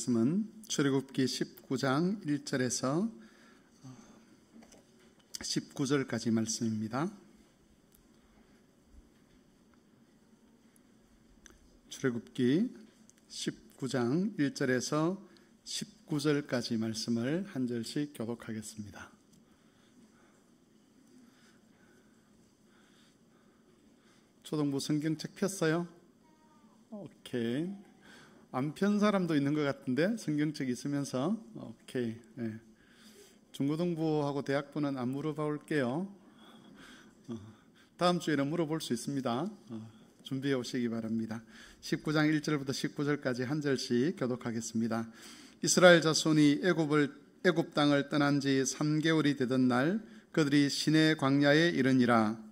말씀은 출애굽기 19장 1절에서 19절까지 말씀입니다. 출애굽기 19장 1절에서 19절까지 말씀을 한 절씩 교독하겠습니다. 초등부 성경책 폈어요? 오케이. 안 편 사람도 있는 것 같은데 성경책 있으면서 오케이. 네. 중고등부하고 대학부는 안 물어봐 올게요. 다음 주에는 물어볼 수 있습니다. 준비해 오시기 바랍니다. 19장 1절부터 19절까지 한 절씩 교독하겠습니다. 이스라엘 자손이 애굽 땅을 떠난 지 3개월이 되던 날 그들이 시내 광야에 이르니라.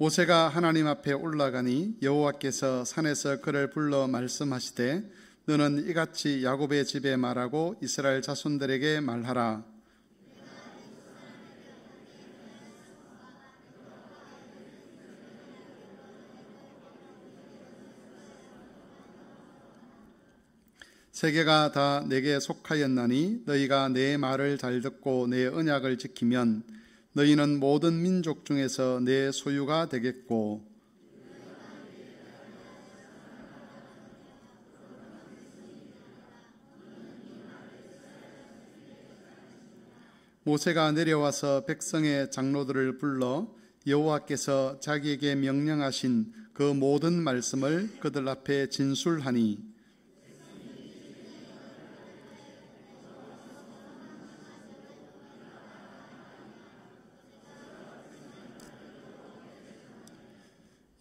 모세가 하나님 앞에 올라가니 여호와께서 산에서 그를 불러 말씀하시되 너는 이같이 야곱의 집에 말하고 이스라엘 자손들에게 말하라. 세계가 다 내게 속하였나니 너희가 내 말을 잘 듣고 내 언약을 지키면 너희는 모든 민족 중에서 내 소유가 되겠고 모세가 내려와서 백성의 장로들을 불러 여호와께서 자기에게 명령하신 그 모든 말씀을 그들 앞에 진술하니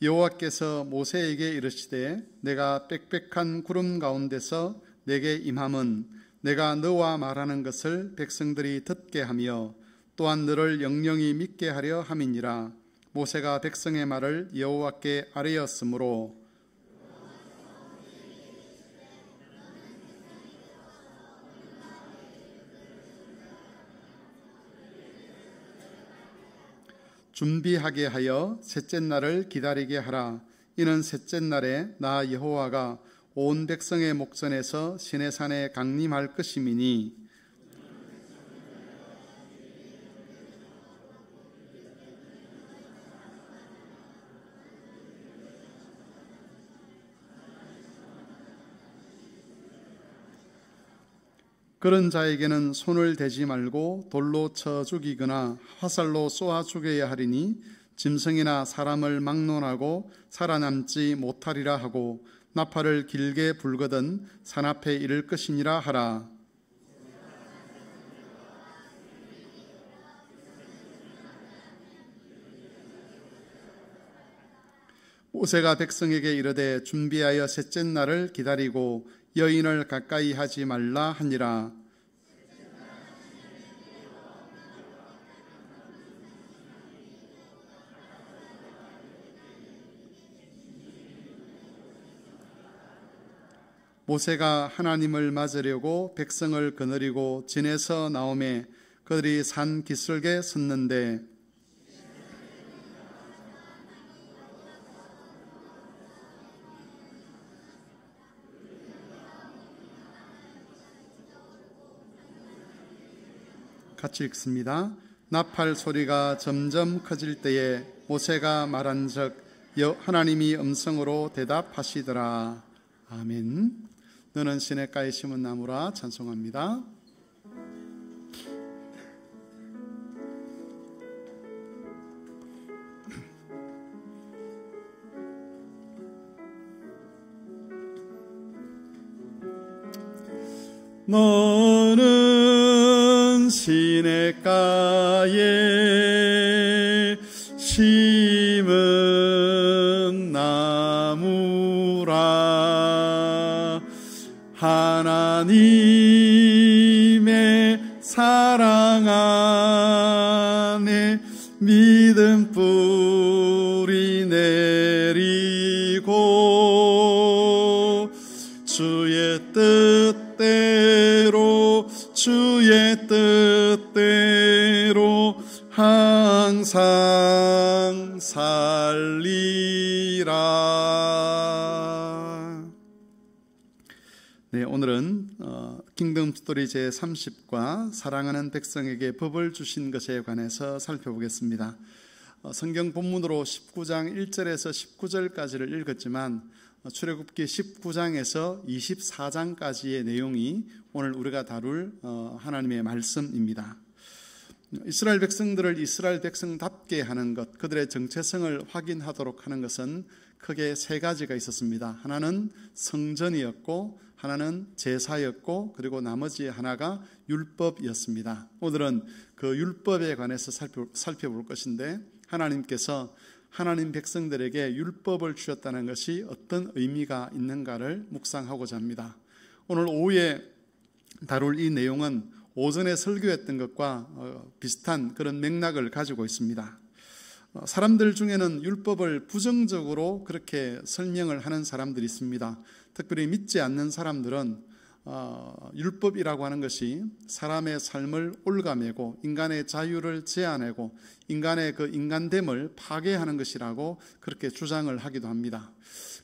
여호와께서 모세에게 이르시되 내가 빽빽한 구름 가운데서 내게 임함은 내가 너와 말하는 것을 백성들이 듣게 하며 또한 너를 영영히 믿게 하려 함이니라. 모세가 백성의 말을 여호와께 아뢰었으므로 준비하게 하여 셋째 날을 기다리게 하라. 이는 셋째 날에 나 여호와가 온 백성의 목전에서 시내산에 강림할 것임이니 그런 자에게는 손을 대지 말고 돌로 쳐 죽이거나 화살로 쏘아 죽여야 하리니 짐승이나 사람을 막론하고 살아남지 못하리라 하고 나팔을 길게 불거든 산 앞에 이를 것이니라 하라. 모세가 백성에게 이르되 준비하여 셋째 날을 기다리고 여인을 가까이 하지 말라 하니라. 모세가 하나님을 맞으려고 백성을 거느리고 진에서 나오매 그들이 산 기슭에 섰는데 같이 읽습니다. 나팔 소리가 점점 커질 때에 모세가 말한즉 하나님이 음성으로 대답하시더라. 아멘. 너는 시냇가에 심은 나무라. 찬송합니다. 너는 시냇가에 심은 나무라. 하나님의 사랑 안에 믿음 뿌리 내리고 주의 뜻대로 항상 살리라. 네, 오늘은 킹덤 스토리 제30과 사랑하는 백성에게 법을 주신 것에 관해서 살펴보겠습니다. 성경 본문으로 19장 1절에서 19절까지를 읽었지만 출애굽기 19장에서 24장까지의 내용이 오늘 우리가 다룰 하나님의 말씀입니다. 이스라엘 백성들을 이스라엘 백성답게 하는 것, 그들의 정체성을 확인하도록 하는 것은 크게 세 가지가 있었습니다. 하나는 성전이었고, 하나는 제사였고, 그리고 나머지 하나가 율법이었습니다. 오늘은 그 율법에 관해서 살펴볼 것인데, 하나님께서 하나님 백성들에게 율법을 주셨다는 것이 어떤 의미가 있는가를 묵상하고자 합니다. 오늘 오후에 다룰 이 내용은 오전에 설교했던 것과 비슷한 그런 맥락을 가지고 있습니다. 사람들 중에는 율법을 부정적으로 그렇게 설명을 하는 사람들이 있습니다. 특별히 믿지 않는 사람들은 율법이라고 하는 것이 사람의 삶을 올가매고 인간의 자유를 제한하고 인간의 그 인간됨을 파괴하는 것이라고 그렇게 주장을 하기도 합니다.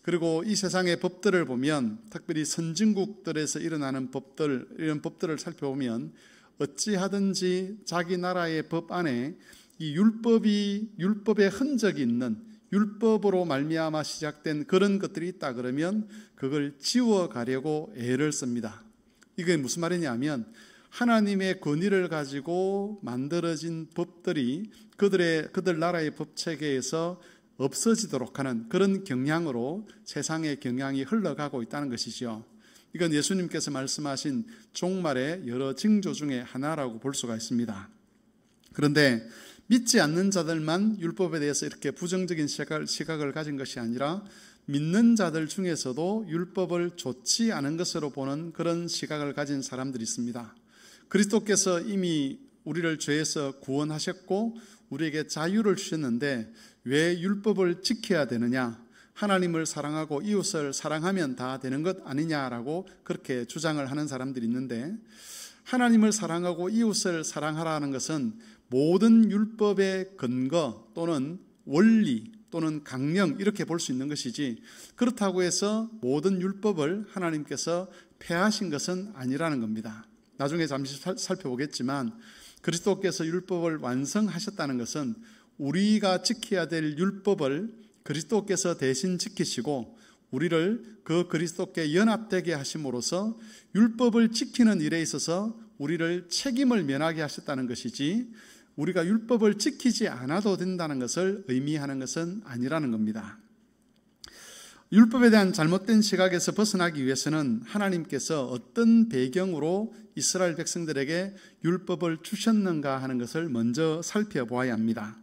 그리고 이 세상의 법들을 보면, 특별히 선진국들에서 일어나는 법들, 이런 법들을 살펴보면 어찌하든지 자기 나라의 법 안에 이 율법의 흔적이 있는, 율법으로 말미암아 시작된 그런 것들이 있다 그러면 그걸 지워가려고 애를 씁니다. 이게 무슨 말이냐면, 하나님의 권위를 가지고 만들어진 법들이 그들 나라의 법체계에서 없어지도록 하는 그런 경향으로 세상의 경향이 흘러가고 있다는 것이죠. 이건 예수님께서 말씀하신 종말의 여러 징조 중에 하나라고 볼 수가 있습니다. 그런데 믿지 않는 자들만 율법에 대해서 이렇게 부정적인 시각을 가진 것이 아니라 믿는 자들 중에서도 율법을 좋지 않은 것으로 보는 그런 시각을 가진 사람들이 있습니다. 그리스도께서 이미 우리를 죄에서 구원하셨고 우리에게 자유를 주셨는데 왜 율법을 지켜야 되느냐? 하나님을 사랑하고 이웃을 사랑하면 다 되는 것 아니냐라고 그렇게 주장을 하는 사람들이 있는데, 하나님을 사랑하고 이웃을 사랑하라는 것은 모든 율법의 근거 또는 원리 또는 강령 이렇게 볼 수 있는 것이지, 그렇다고 해서 모든 율법을 하나님께서 폐하신 것은 아니라는 겁니다. 나중에 잠시 살펴보겠지만 그리스도께서 율법을 완성하셨다는 것은 우리가 지켜야 될 율법을 그리스도께서 대신 지키시고 우리를 그 그리스도께 연합되게 하심으로써 율법을 지키는 일에 있어서 우리를 책임을 면하게 하셨다는 것이지, 우리가 율법을 지키지 않아도 된다는 것을 의미하는 것은 아니라는 겁니다. 율법에 대한 잘못된 시각에서 벗어나기 위해서는 하나님께서 어떤 배경으로 이스라엘 백성들에게 율법을 주셨는가 하는 것을 먼저 살펴보아야 합니다.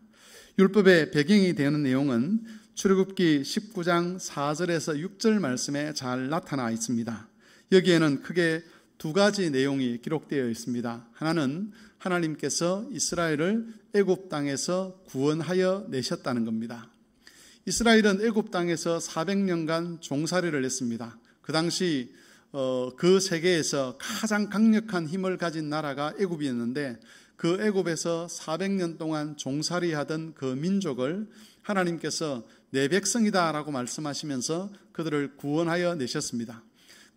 율법의 배경이 되는 내용은 출애굽기 19장 4절에서 6절 말씀에 잘 나타나 있습니다. 여기에는 크게 두 가지 내용이 기록되어 있습니다. 하나는 하나님께서 이스라엘을 애굽 땅에서 구원하여 내셨다는 겁니다. 이스라엘은 애굽 땅에서 400년간 종살이를 했습니다. 그 당시 그 세계에서 가장 강력한 힘을 가진 나라가 애굽이었는데, 그 애굽에서 400년 동안 종살이하던 그 민족을 하나님께서 내 백성이다 라고 말씀하시면서 그들을 구원하여 내셨습니다.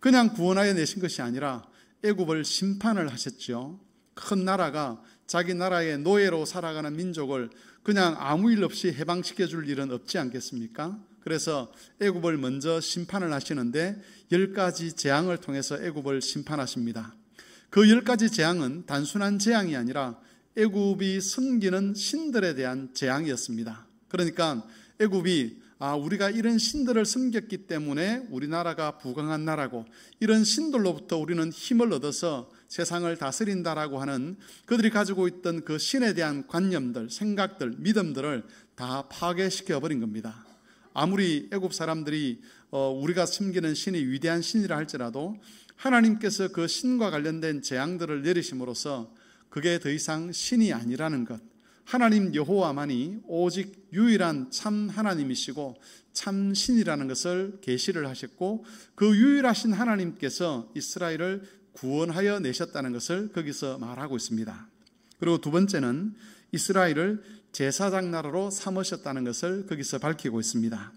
그냥 구원하여 내신 것이 아니라 애굽을 심판을 하셨죠. 큰 나라가 자기 나라의 노예로 살아가는 민족을 그냥 아무 일 없이 해방시켜 줄 일은 없지 않겠습니까? 그래서 애굽을 먼저 심판을 하시는데 10가지 재앙을 통해서 애굽을 심판하십니다. 그 10가지 재앙은 단순한 재앙이 아니라 애굽이 섬기는 신들에 대한 재앙이었습니다. 그러니까 애굽이 우리가 이런 신들을 섬겼기 때문에 우리나라가 부강한 나라고, 이런 신들로부터 우리는 힘을 얻어서 세상을 다스린다라고 하는 그들이 가지고 있던 그 신에 대한 관념들, 생각들, 믿음들을 다 파괴시켜버린 겁니다. 아무리 애굽 사람들이 우리가 섬기는 신이 위대한 신이라 할지라도 하나님께서 그 신과 관련된 재앙들을 내리심으로써 그게 더 이상 신이 아니라는 것, 하나님 여호와만이 오직 유일한 참 하나님이시고 참 신이라는 것을 계시를 하셨고, 그 유일하신 하나님께서 이스라엘을 구원하여 내셨다는 것을 거기서 말하고 있습니다. 그리고 두 번째는 이스라엘을 제사장 나라로 삼으셨다는 것을 거기서 밝히고 있습니다.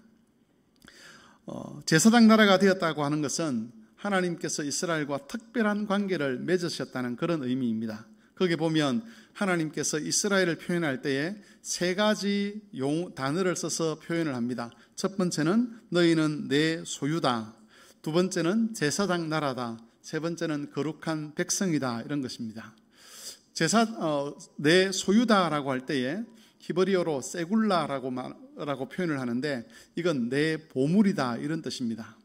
제사장 나라가 되었다고 하는 것은 하나님께서 이스라엘과 특별한 관계를 맺으셨다는 그런 의미입니다. 거기 보면 하나님께서 이스라엘을 표현할 때에 세 가지 단어를 써서 표현을 합니다. 첫 번째는 너희는 내 소유다. 두 번째는 제사장 나라다. 세 번째는 거룩한 백성이다. 이런 것입니다. 내 소유다라고 할 때에 히브리어로 세굴라라고 표현을 하는데 이건 내 보물이다 이런 뜻입니다.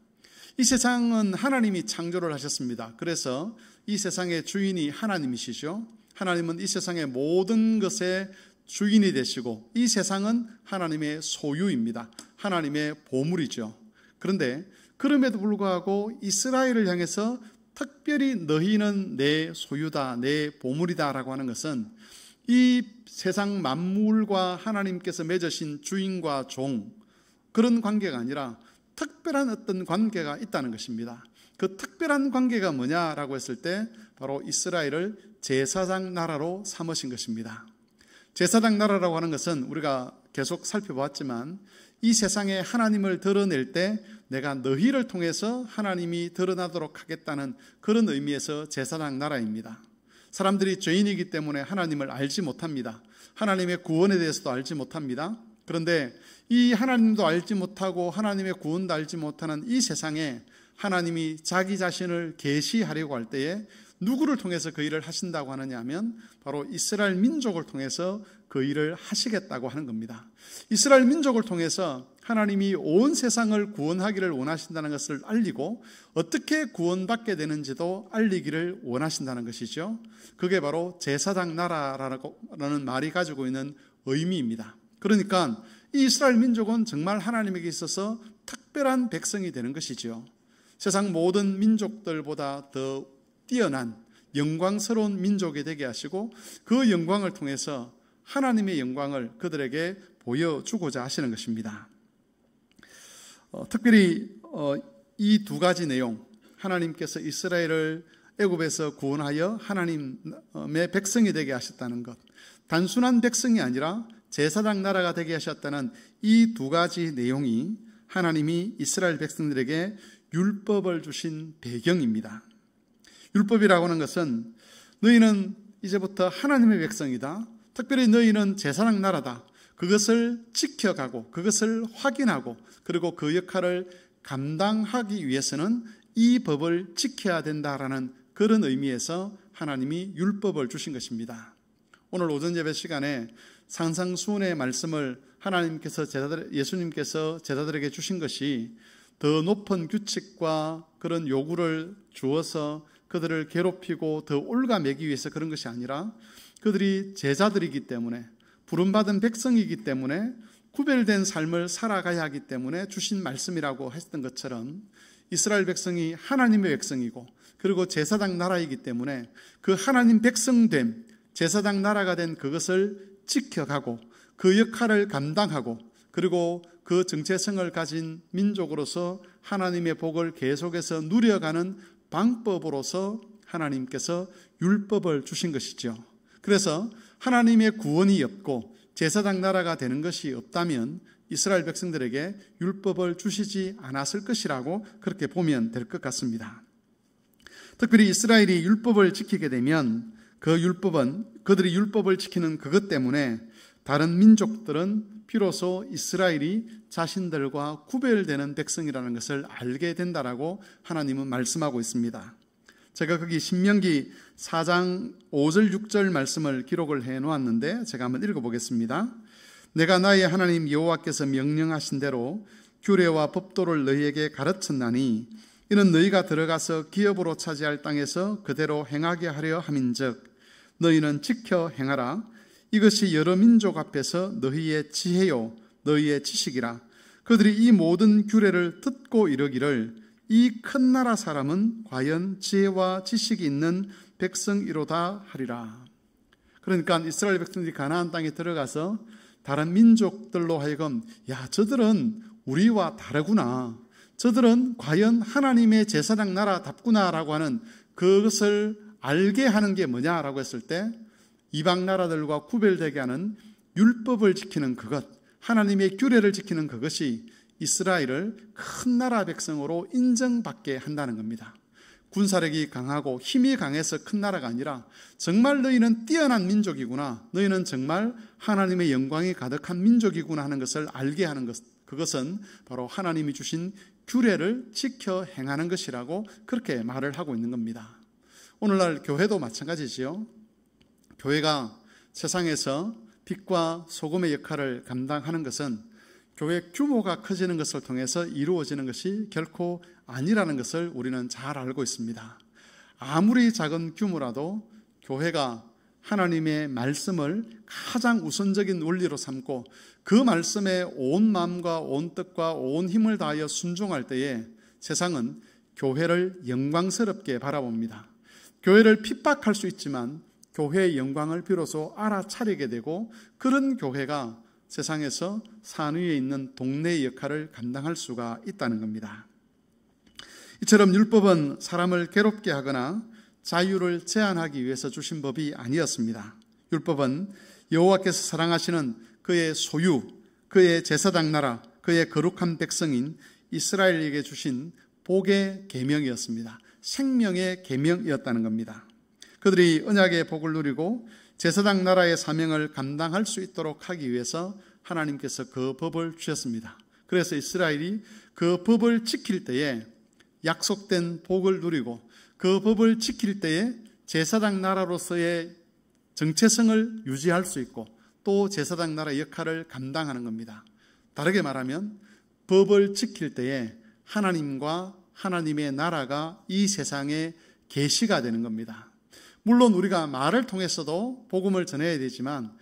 이 세상은 하나님이 창조를 하셨습니다. 그래서 이 세상의 주인이 하나님이시죠. 하나님은 이 세상의 모든 것의 주인이 되시고 이 세상은 하나님의 소유입니다. 하나님의 보물이죠. 그런데 그럼에도 불구하고 이스라엘을 향해서 특별히 너희는 내 소유다, 내 보물이다 라고 하는 것은 이 세상 만물과 하나님께서 맺으신 주인과 종, 그런 관계가 아니라 특별한 어떤 관계가 있다는 것입니다. 그 특별한 관계가 뭐냐라고 했을 때 바로 이스라엘을 제사장 나라로 삼으신 것입니다. 제사장 나라라고 하는 것은 우리가 계속 살펴보았지만 이 세상에 하나님을 드러낼 때 내가 너희를 통해서 하나님이 드러나도록 하겠다는 그런 의미에서 제사장 나라입니다. 사람들이 죄인이기 때문에 하나님을 알지 못합니다. 하나님의 구원에 대해서도 알지 못합니다. 그런데 이 하나님도 알지 못하고 하나님의 구원도 알지 못하는 이 세상에 하나님이 자기 자신을 계시하려고 할 때에 누구를 통해서 그 일을 하신다고 하느냐 하면 바로 이스라엘 민족을 통해서 그 일을 하시겠다고 하는 겁니다. 이스라엘 민족을 통해서 하나님이 온 세상을 구원하기를 원하신다는 것을 알리고 어떻게 구원받게 되는지도 알리기를 원하신다는 것이죠. 그게 바로 제사장 나라라는 말이 가지고 있는 의미입니다. 그러니까 이 이스라엘 민족은 정말 하나님에게 있어서 특별한 백성이 되는 것이죠. 세상 모든 민족들보다 더 뛰어난 영광스러운 민족이 되게 하시고 그 영광을 통해서 하나님의 영광을 그들에게 보여주고자 하시는 것입니다. 특별히 이 두 가지 내용, 하나님께서 이스라엘을 애굽에서 구원하여 하나님의 백성이 되게 하셨다는 것, 단순한 백성이 아니라 제사장 나라가 되게 하셨다는 이 두 가지 내용이 하나님이 이스라엘 백성들에게 율법을 주신 배경입니다. 율법이라고 하는 것은 너희는 이제부터 하나님의 백성이다. 특별히 너희는 제사장 나라다. 그것을 지켜가고 그것을 확인하고 그리고 그 역할을 감당하기 위해서는 이 법을 지켜야 된다라는 그런 의미에서 하나님이 율법을 주신 것입니다. 오늘 오전 예배 시간에 산상수훈의 말씀을 예수님께서 제자들에게 주신 것이 더 높은 규칙과 그런 요구를 주어서 그들을 괴롭히고 더 올가매기 위해서 그런 것이 아니라 그들이 제자들이기 때문에 부름받은 백성이기 때문에 구별된 삶을 살아가야 하기 때문에 주신 말씀이라고 했던 것처럼 이스라엘 백성이 하나님의 백성이고 그리고 제사장 나라이기 때문에 그 하나님 백성됨, 제사장 나라가 된 그것을 지켜가고 그 역할을 감당하고 그리고 그 정체성을 가진 민족으로서 하나님의 복을 계속해서 누려가는 방법으로서 하나님께서 율법을 주신 것이죠. 그래서 하나님의 구원이 없고 제사장 나라가 되는 것이 없다면 이스라엘 백성들에게 율법을 주시지 않았을 것이라고 그렇게 보면 될 것 같습니다. 특별히 이스라엘이 율법을 지키게 되면 그 율법은 그들이 율법을 지키는 그것 때문에 다른 민족들은 비로소 이스라엘이 자신들과 구별되는 백성이라는 것을 알게 된다라고 하나님은 말씀하고 있습니다. 제가 거기 신명기 4장 5절 6절 말씀을 기록을 해 놓았는데 제가 한번 읽어보겠습니다. 내가 나의 하나님 여호와께서 명령하신 대로 규례와 법도를 너희에게 가르쳤나니 이는 너희가 들어가서 기업으로 차지할 땅에서 그대로 행하게 하려 함인즉 너희는 지켜 행하라. 이것이 여러 민족 앞에서 너희의 지혜요 너희의 지식이라. 그들이 이 모든 규례를 듣고 이르기를 이 큰 나라 사람은 과연 지혜와 지식이 있는 백성이로다 하리라. 그러니까 이스라엘 백성들이 가나안 땅에 들어가서 다른 민족들로 하여금 야 저들은 우리와 다르구나, 저들은 과연 하나님의 제사장 나라답구나 라고 하는 그것을 알게 하는 게 뭐냐라고 했을 때 이방 나라들과 구별되게 하는 율법을 지키는 그것, 하나님의 규례를 지키는 그것이 이스라엘을 큰 나라 백성으로 인정받게 한다는 겁니다. 군사력이 강하고 힘이 강해서 큰 나라가 아니라 정말 너희는 뛰어난 민족이구나, 너희는 정말 하나님의 영광이 가득한 민족이구나 하는 것을 알게 하는 것, 그것은 바로 하나님이 주신 규례를 지켜 행하는 것이라고 그렇게 말을 하고 있는 겁니다. 오늘날 교회도 마찬가지지요. 교회가 세상에서 빛과 소금의 역할을 감당하는 것은 교회 규모가 커지는 것을 통해서 이루어지는 것이 결코 아니라는 것을 우리는 잘 알고 있습니다. 아무리 작은 규모라도 교회가 하나님의 말씀을 가장 우선적인 원리로 삼고 그 말씀에 온 마음과 온 뜻과 온 힘을 다하여 순종할 때에 세상은 교회를 영광스럽게 바라봅니다. 교회를 핍박할 수 있지만 교회의 영광을 비로소 알아차리게 되고, 그런 교회가 세상에서 산 위에 있는 동네의 역할을 감당할 수가 있다는 겁니다. 이처럼 율법은 사람을 괴롭게 하거나 자유를 제한하기 위해서 주신 법이 아니었습니다. 율법은 여호와께서 사랑하시는 그의 소유, 그의 제사장 나라, 그의 거룩한 백성인 이스라엘에게 주신 복의 계명이었습니다. 생명의 계명이었다는 겁니다. 그들이 언약의 복을 누리고 제사장 나라의 사명을 감당할 수 있도록 하기 위해서 하나님께서 그 법을 주셨습니다. 그래서 이스라엘이 그 법을 지킬 때에 약속된 복을 누리고, 그 법을 지킬 때에 제사장 나라로서의 정체성을 유지할 수 있고 또 제사장 나라의 역할을 감당하는 겁니다. 다르게 말하면 법을 지킬 때에 하나님과 하나님의 나라가 이 세상에 계시가 되는 겁니다. 물론 우리가 말을 통해서도 복음을 전해야 되지만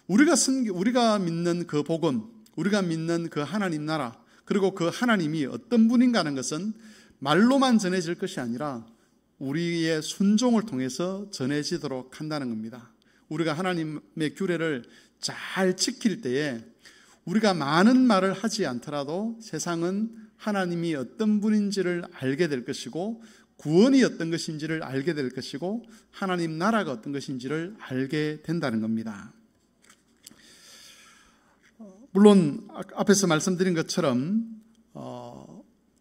우리가 믿는 그 복음, 우리가 믿는 그 하나님 나라, 그리고 그 하나님이 어떤 분인가 하는 것은 말로만 전해질 것이 아니라 우리의 순종을 통해서 전해지도록 한다는 겁니다. 우리가 하나님의 규례를 잘 지킬 때에 우리가 많은 말을 하지 않더라도 세상은 하나님이 어떤 분인지를 알게 될 것이고, 구원이 어떤 것인지를 알게 될 것이고, 하나님 나라가 어떤 것인지를 알게 된다는 겁니다. 물론 앞에서 말씀드린 것처럼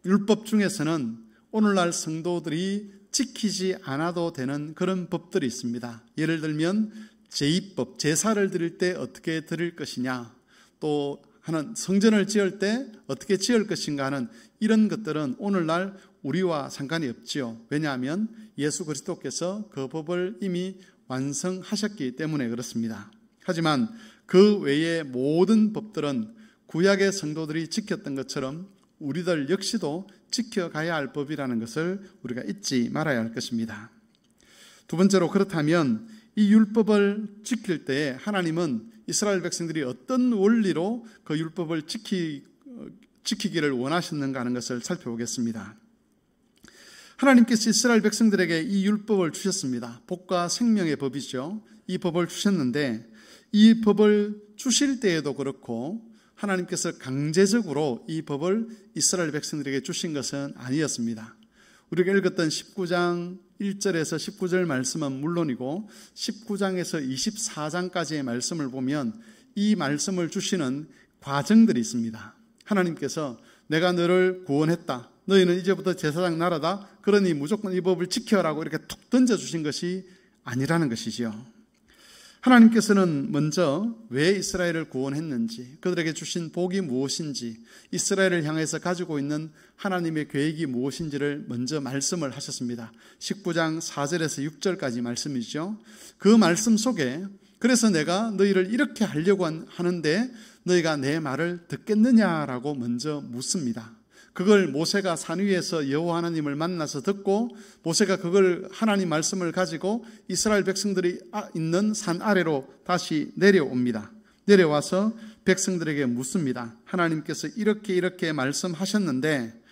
율법 중에서는 오늘날 성도들이 지키지 않아도 되는 그런 법들이 있습니다. 예를 들면 제의법, 제사를 드릴 때 어떻게 드릴 것이냐, 또 하는 성전을 지을 때 어떻게 지을 것인가 하는 이런 것들은 오늘날 우리와 상관이 없지요. 왜냐하면 예수 그리스도께서 그 법을 이미 완성하셨기 때문에 그렇습니다. 하지만 그 외의 모든 법들은 구약의 성도들이 지켰던 것처럼 우리들 역시도 지켜가야 할 법이라는 것을 우리가 잊지 말아야 할 것입니다. 두 번째로, 그렇다면 이 율법을 지킬 때 하나님은 이스라엘 백성들이 어떤 원리로 그 율법을 지키기를 원하셨는가 하는 것을 살펴보겠습니다. 하나님께서 이스라엘 백성들에게 이 율법을 주셨습니다. 복과 생명의 법이죠. 이 법을 주셨는데 이 법을 주실 때에도 그렇고 하나님께서 강제적으로 이 법을 이스라엘 백성들에게 주신 것은 아니었습니다. 우리가 읽었던 19장 1절에서 19절 말씀은 물론이고 19장에서 24장까지의 말씀을 보면 이 말씀을 주시는 과정들이 있습니다. 하나님께서 내가 너를 구원했다, 너희는 이제부터 제사장 나라다, 그러니 무조건 이 법을 지켜라고 이렇게 툭 던져주신 것이 아니라는 것이지요. 하나님께서는 먼저 왜 이스라엘을 구원했는지, 그들에게 주신 복이 무엇인지, 이스라엘을 향해서 가지고 있는 하나님의 계획이 무엇인지를 먼저 말씀을 하셨습니다. 19장 4절에서 6절까지 말씀이죠. 그 말씀 속에 그래서 내가 너희를 이렇게 하려고 하는데 너희가 내 말을 듣겠느냐라고 먼저 묻습니다. 그걸 모세가 산 위에서 여호와 하나님을 만나서 듣고, 모세가 그걸 하나님 말씀을 가지고 이스라엘 백성들이 있는 산 아래로 다시 내려옵니다. 내려와서 백성들에게 묻습니다. 하나님께서 이렇게 말씀하셨는데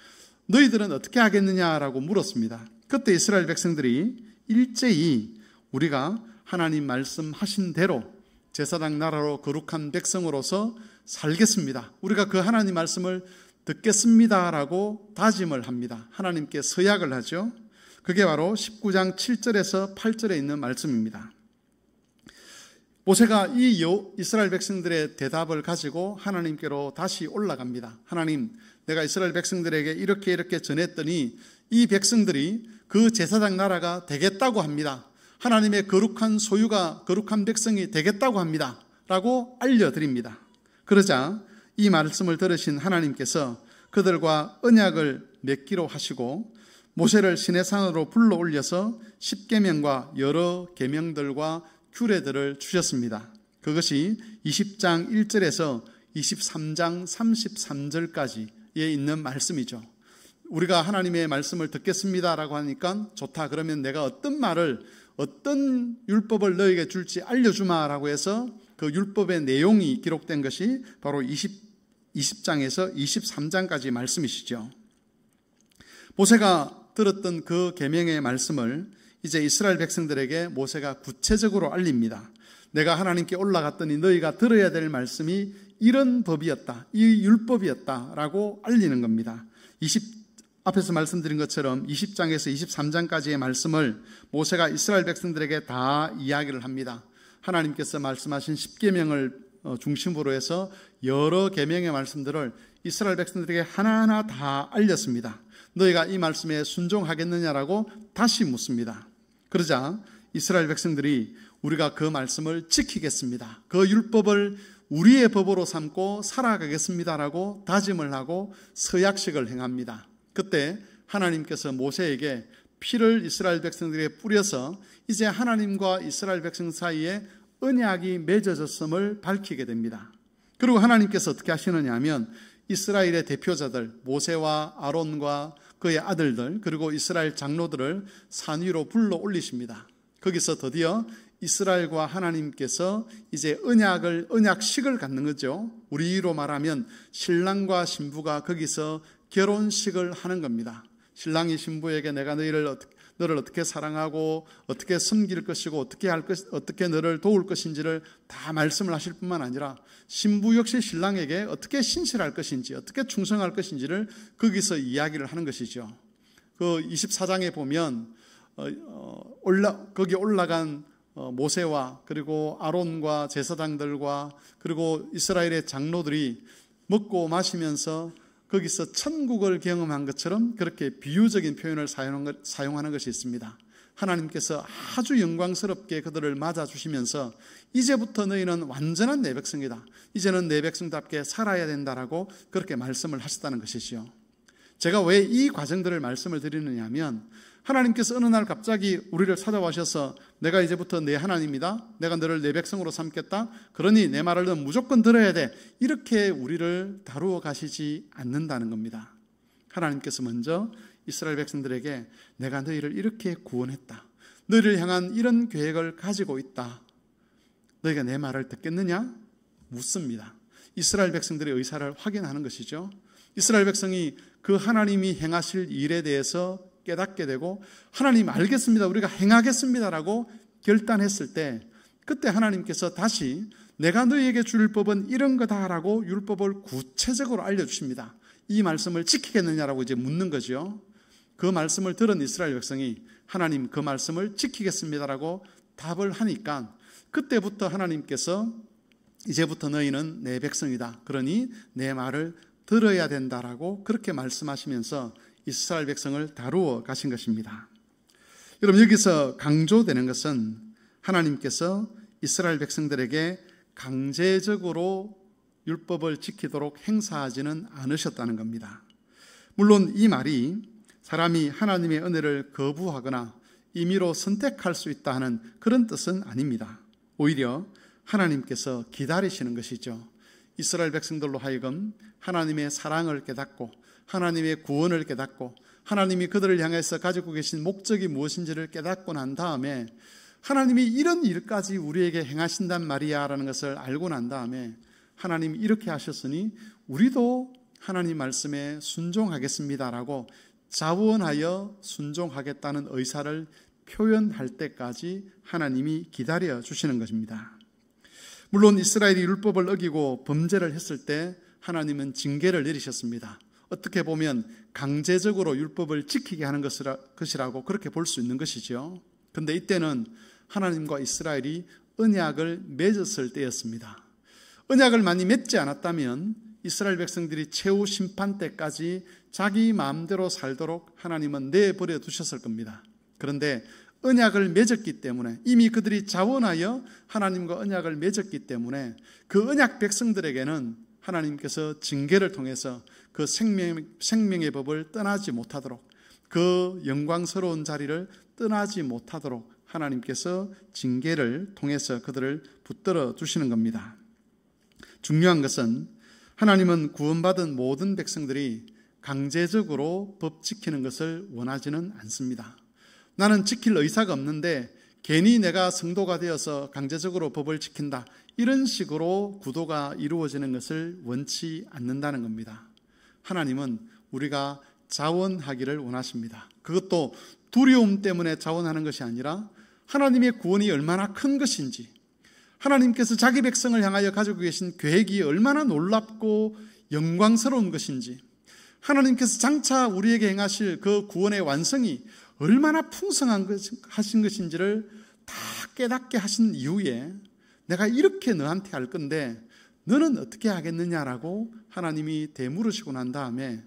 너희들은 어떻게 하겠느냐라고 물었습니다. 그때 이스라엘 백성들이 일제히 우리가 하나님 말씀하신 대로 제사장 나라로 거룩한 백성으로서 살겠습니다, 우리가 그 하나님 말씀을 듣겠습니다라고 다짐을 합니다. 하나님께 서약을 하죠. 그게 바로 19장 7절에서 8절에 있는 말씀입니다. 모세가 이 이스라엘 백성들의 대답을 가지고 하나님께로 다시 올라갑니다. 하나님, 내가 이스라엘 백성들에게 이렇게 전했더니 이 백성들이 그 제사장 나라가 되겠다고 합니다. 하나님의 거룩한 소유가 거룩한 백성이 되겠다고 합니다. 라고 알려드립니다. 그러자 이 말씀을 들으신 하나님께서 그들과 언약을 맺기로 하시고 모세를 시내산으로 불러 올려서 십계명과 여러 계명들과 규례들을 주셨습니다. 그것이 20장 1절에서 23장 33절까지에 있는 말씀이죠. 우리가 하나님의 말씀을 듣겠습니다라고 하니까 좋다, 그러면 내가 어떤 율법을 너에게 줄지 알려주마라고 해서 그 율법의 내용이 기록된 것이 바로 20장에서 23장까지 말씀이시죠. 모세가 들었던 그 계명의 말씀을 이제 이스라엘 백성들에게 모세가 구체적으로 알립니다. 내가 하나님께 올라갔더니 너희가 들어야 될 말씀이 이런 법이었다, 이 율법이었다라고 알리는 겁니다. 앞에서 말씀드린 것처럼 20장에서 23장까지의 말씀을 모세가 이스라엘 백성들에게 다 이야기를 합니다. 하나님께서 말씀하신 십계명을 중심으로 해서 여러 계명의 말씀들을 이스라엘 백성들에게 하나하나 다 알렸습니다. 너희가 이 말씀에 순종하겠느냐라고 다시 묻습니다. 그러자 이스라엘 백성들이 우리가 그 말씀을 지키겠습니다, 그 율법을 우리의 법으로 삼고 살아가겠습니다라고 다짐을 하고 서약식을 행합니다. 그때 하나님께서 모세에게 피를 이스라엘 백성들에게 뿌려서 이제 하나님과 이스라엘 백성 사이에 언약이 맺어졌음을 밝히게 됩니다. 그리고 하나님께서 어떻게 하시느냐 하면 이스라엘의 대표자들 모세와 아론과 그의 아들들 그리고 이스라엘 장로들을 산 위로 불러 올리십니다. 거기서 드디어 이스라엘과 하나님께서 이제 언약식을 갖는 거죠. 우리로 말하면 신랑과 신부가 거기서 결혼식을 하는 겁니다. 신랑이 신부에게 내가 너를 어떻게 사랑하고 어떻게 섬길 것이고 어떻게 너를 도울 것인지를 다 말씀을 하실 뿐만 아니라 신부 역시 신랑에게 어떻게 신실할 것인지 어떻게 충성할 것인지를 거기서 이야기를 하는 것이죠. 그 24장에 보면 거기 올라간 모세와 그리고 아론과 제사장들과 그리고 이스라엘의 장로들이 먹고 마시면서 거기서 천국을 경험한 것처럼 그렇게 비유적인 표현을 사용하는 것이 있습니다. 하나님께서 아주 영광스럽게 그들을 맞아주시면서 이제부터 너희는 완전한 내 백성이다, 이제는 내 백성답게 살아야 된다라고 그렇게 말씀을 하셨다는 것이죠. 제가 왜 이 과정들을 말씀을 드리느냐 하면 하나님께서 어느 날 갑자기 우리를 찾아와셔서 내가 이제부터 내 하나님이다, 내가 너를 내 백성으로 삼겠다, 그러니 내 말을 너 무조건 들어야 돼, 이렇게 우리를 다루어 가시지 않는다는 겁니다. 하나님께서 먼저 이스라엘 백성들에게 내가 너희를 이렇게 구원했다, 너희를 향한 이런 계획을 가지고 있다, 너희가 내 말을 듣겠느냐? 묻습니다. 이스라엘 백성들의 의사를 확인하는 것이죠. 이스라엘 백성이 그 하나님이 행하실 일에 대해서 깨닫게 되고 하나님 알겠습니다, 우리가 행하겠습니다라고 결단했을 때 그때 하나님께서 다시 내가 너희에게 줄 법은 이런 거다라고 율법을 구체적으로 알려주십니다. 이 말씀을 지키겠느냐라고 이제 묻는 거죠. 그 말씀을 들은 이스라엘 백성이 하나님 그 말씀을 지키겠습니다라고 답을 하니까 그때부터 하나님께서 이제부터 너희는 내 백성이다, 그러니 내 말을 들어야 된다라고 그렇게 말씀하시면서 이스라엘 백성을 다루어 가신 것입니다. 여러분, 여기서 강조되는 것은 하나님께서 이스라엘 백성들에게 강제적으로 율법을 지키도록 행사하지는 않으셨다는 겁니다. 물론 이 말이 사람이 하나님의 은혜를 거부하거나 임의로 선택할 수 있다 하는 그런 뜻은 아닙니다. 오히려 하나님께서 기다리시는 것이죠. 이스라엘 백성들로 하여금 하나님의 사랑을 깨닫고 하나님의 구원을 깨닫고 하나님이 그들을 향해서 가지고 계신 목적이 무엇인지를 깨닫고 난 다음에 하나님이 이런 일까지 우리에게 행하신단 말이야 라는 것을 알고 난 다음에 하나님이 이렇게 하셨으니 우리도 하나님 말씀에 순종하겠습니다라고 자원하여 순종하겠다는 의사를 표현할 때까지 하나님이 기다려 주시는 것입니다. 물론 이스라엘이 율법을 어기고 범죄를 했을 때 하나님은 징계를 내리셨습니다. 어떻게 보면 강제적으로 율법을 지키게 하는 것이라고 그렇게 볼 수 있는 것이죠. 그런데 이때는 하나님과 이스라엘이 언약을 맺었을 때였습니다. 언약을 많이 맺지 않았다면 이스라엘 백성들이 최후 심판 때까지 자기 마음대로 살도록 하나님은 내버려 두셨을 겁니다. 그런데 언약을 맺었기 때문에, 이미 그들이 자원하여 하나님과 언약을 맺었기 때문에 그 언약 백성들에게는 하나님께서 징계를 통해서 그 생명의 법을 떠나지 못하도록, 그 영광스러운 자리를 떠나지 못하도록 하나님께서 징계를 통해서 그들을 붙들어 주시는 겁니다. 중요한 것은 하나님은 구원받은 모든 백성들이 강제적으로 법 지키는 것을 원하지는 않습니다. 나는 지킬 의사가 없는데 괜히 내가 성도가 되어서 강제적으로 법을 지킨다, 이런 식으로 구도가 이루어지는 것을 원치 않는다는 겁니다. 하나님은 우리가 자원하기를 원하십니다. 그것도 두려움 때문에 자원하는 것이 아니라 하나님의 구원이 얼마나 큰 것인지, 하나님께서 자기 백성을 향하여 가지고 계신 계획이 얼마나 놀랍고 영광스러운 것인지, 하나님께서 장차 우리에게 행하실 그 구원의 완성이 얼마나 풍성한 하신 것인지를 다 깨닫게 하신 이후에 내가 이렇게 너한테 할 건데 너는 어떻게 하겠느냐라고 하나님이 되물으시고 난 다음에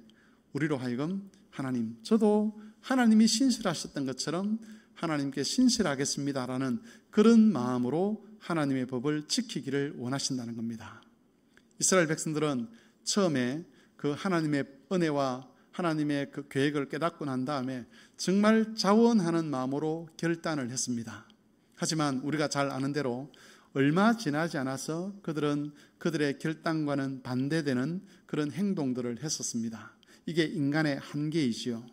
우리로 하여금 하나님, 저도 하나님이 신실하셨던 것처럼 하나님께 신실하겠습니다라는 그런 마음으로 하나님의 법을 지키기를 원하신다는 겁니다. 이스라엘 백성들은 처음에 그 하나님의 은혜와 하나님의 그 계획을 깨닫고 난 다음에 정말 자원하는 마음으로 결단을 했습니다. 하지만 우리가 잘 아는 대로 얼마 지나지 않아서 그들은 그들의 결단과는 반대되는 그런 행동들을 했었습니다. 이게 인간의 한계이지요.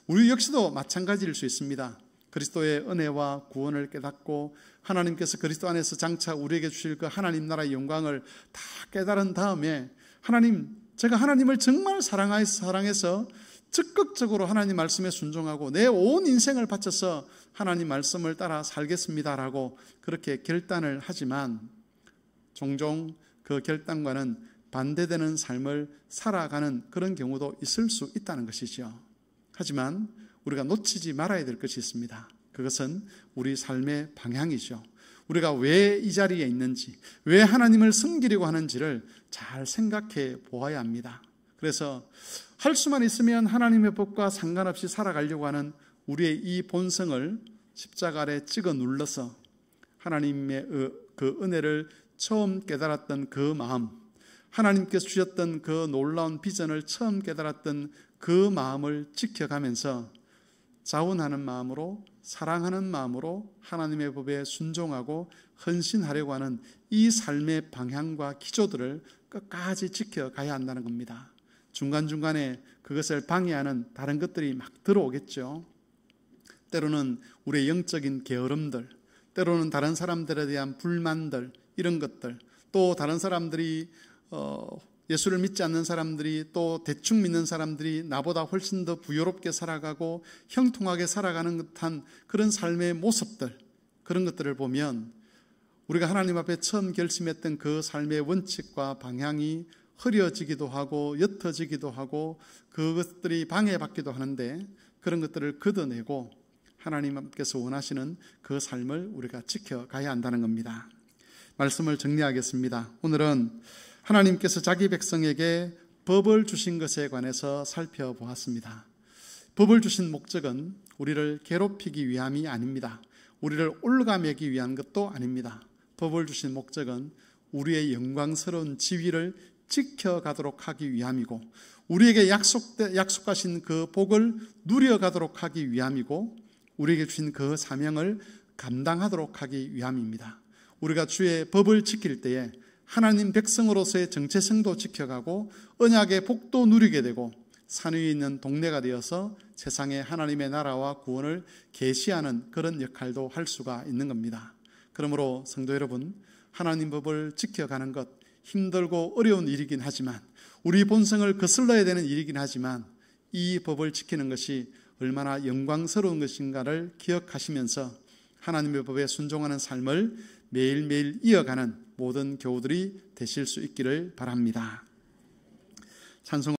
우리 역시도 마찬가지일 수 있습니다. 그리스도의 은혜와 구원을 깨닫고 하나님께서 그리스도 안에서 장차 우리에게 주실 그 하나님 나라의 영광을 다 깨달은 다음에 하나님, 제가 하나님을 정말 사랑해서 적극적으로 하나님 말씀에 순종하고 내 온 인생을 바쳐서 하나님 말씀을 따라 살겠습니다라고 그렇게 결단을 하지만 종종 그 결단과는 반대되는 삶을 살아가는 그런 경우도 있을 수 있다는 것이죠. 하지만 우리가 놓치지 말아야 될 것이 있습니다. 그것은 우리 삶의 방향이죠. 우리가 왜 이 자리에 있는지, 왜 하나님을 섬기려고 하는지를 잘 생각해 보아야 합니다. 그래서 할 수만 있으면 하나님의 법과 상관없이 살아가려고 하는 우리의 이 본성을 십자가 아래 찍어 눌러서 하나님의 그 은혜를 처음 깨달았던 그 마음, 하나님께서 주셨던 그 놀라운 비전을 처음 깨달았던 그 마음을 지켜가면서 자원하는 마음으로, 사랑하는 마음으로 하나님의 법에 순종하고 헌신하려고 하는 이 삶의 방향과 기조들을 끝까지 지켜가야 한다는 겁니다. 중간중간에 그것을 방해하는 다른 것들이 막 들어오겠죠. 때로는 우리의 영적인 게으름들, 때로는 다른 사람들에 대한 불만들, 이런 것들, 또 다른 사람들이 예수를 믿지 않는 사람들이, 또 대충 믿는 사람들이 나보다 훨씬 더 부유롭게 살아가고 형통하게 살아가는 듯한 그런 삶의 모습들, 그런 것들을 보면 우리가 하나님 앞에 처음 결심했던 그 삶의 원칙과 방향이 흐려지기도 하고 옅어지기도 하고 그것들이 방해받기도 하는데, 그런 것들을 걷어내고 하나님께서 원하시는 그 삶을 우리가 지켜가야 한다는 겁니다. 말씀을 정리하겠습니다. 오늘은 하나님께서 자기 백성에게 법을 주신 것에 관해서 살펴보았습니다. 법을 주신 목적은 우리를 괴롭히기 위함이 아닙니다. 우리를 올가매기 위한 것도 아닙니다. 법을 주신 목적은 우리의 영광스러운 지위를 지켜가도록 하기 위함이고, 우리에게 약속하신 그 복을 누려가도록 하기 위함이고, 우리에게 주신 그 사명을 감당하도록 하기 위함입니다. 우리가 주의 법을 지킬 때에 하나님 백성으로서의 정체성도 지켜가고 언약의 복도 누리게 되고 산 위에 있는 동네가 되어서 세상에 하나님의 나라와 구원을 계시하는 그런 역할도 할 수가 있는 겁니다. 그러므로 성도 여러분, 하나님 법을 지켜가는 것 힘들고 어려운 일이긴 하지만, 우리 본성을 거슬러야 되는 일이긴 하지만, 이 법을 지키는 것이 얼마나 영광스러운 것인가를 기억하시면서 하나님의 법에 순종하는 삶을 매일매일 이어가는 모든 교우들이 되실 수 있기를 바랍니다. 찬송